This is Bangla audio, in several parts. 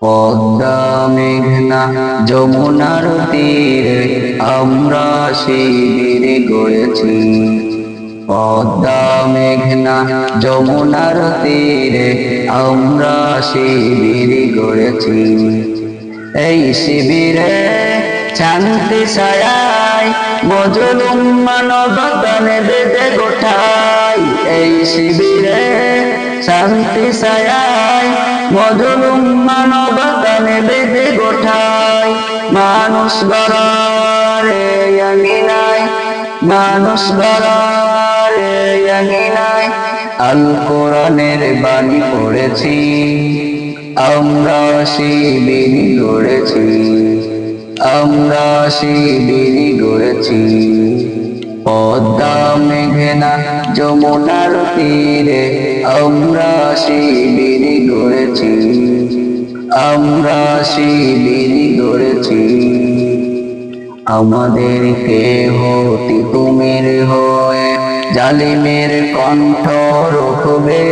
পদ্মা মেঘনা যমুনার তীরে আমরা শিবির গড়েছি। পদ্মা মেঘনা যমুনার তীরে আমরা শিবির গড়েছি। এই শিবিরে শান্তি ছায়ায় মজলুম মানবতা বেঁধে গোঠাই। এই শিবিরে শান্তি ছায়ায় মজলুম মানবতা বেঁধে গোঠাই। মানুষ গড়ে আঙিনায়, মানুষ গড়ে আঙিনায় আল কোরআনের বাণী পড়েছি। আমরা শিবির গড়েছি, আমরা শিবির গড়েছি। পদ্মা মেঘনা যমুনার তীরে আমরা শিবির গড়েছি, আমরা শিবির গড়েছি। আমাদেরকে হতি তুমির হয়ে জালিমের কণ্ঠ রুখবে।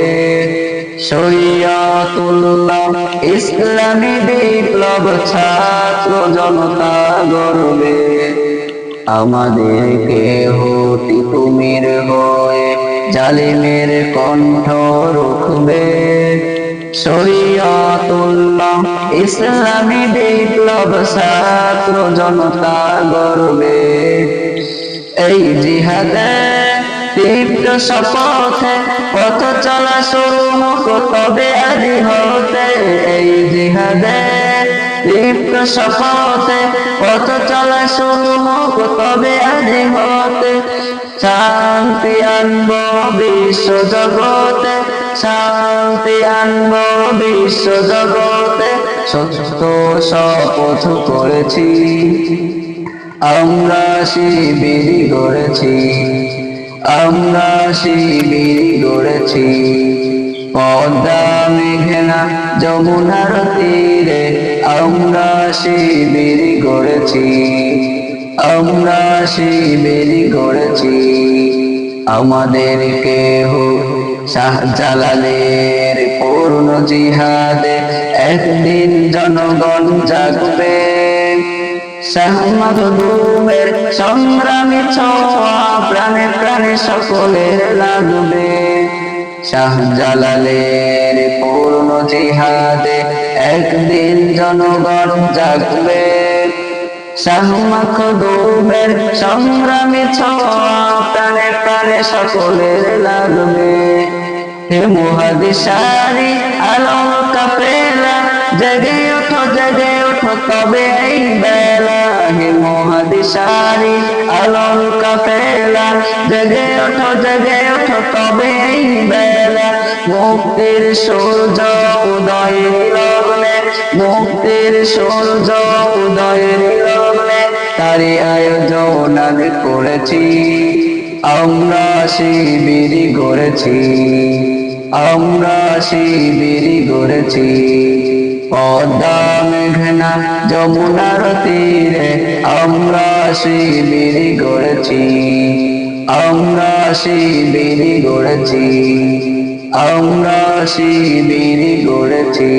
শরিয়াতুল্লাহ ইসলামী বিপ্লব ছাত্র জনতা গড়বে। আমাদেরকে হতি তুমির হয়ে জালিমের কণ্ঠ রুখবে। শরিয়াতুল্লাহ ইসলামী বিপ্লব ছাত্র জনতা গড়বে। এই জিহাদে দীপ্ত শপথে পথ চলা শুরু হোক তবে আদি হতে। এই জিহাদে দীপ্ত শপথে পথ চলা শুরু হোক তবে আদি হতে। শান্তি আনব বিশ্ব জগতে, শান্তি আনব বিশ্ব জগতে। সত্য শপথ করেছি, আমরা শিবির গড়েছি, আমরা শিবির গড়েছি। পদ্মা মেঘনা যমুনার তীরে আমরা শিবির গড়েছি, আমরা শিবির গড়েছি। আমাদেরকে শাহজালালের পূর্ণ জিহাদে একদিন জনগণ জাগবে। শাহ মাহদুমের সংগ্রামী ছোঁয়া প্রাণে প্রাণে সকলের লাগবে। শাহজালালের পূর্ণ জিহাদে একদিন জনগণ জাগবে। শাহ মাহদুমের সংগ্রামী ছোঁয়া প্রাণে প্রাণে সকলের লাগবে। হে মুহাদ্দিসারি আলম কাফেলা জেগে ওঠো, জেগে ওঠো তবে এই বেলা। হে মুহাদ্দিসারি আলম কাফেলা জেগে ওঠো, জেগে ওঠো তবে এই বেলা। মুক্তির সূর্য উদয়ের লগ্নে, মুক্তির সূর্য উদয়ের লগ্নে তারি আয়োজন আমি করেছি। আমরা শিবির গড়েছি, আমরা শিবির গড়েছি। পদ্মা মেঘনা যমুনার তীরে আমরা শিবির গড়েছি, আমরা শিবির গড়েছি, আমরা শিবির গড়েছি।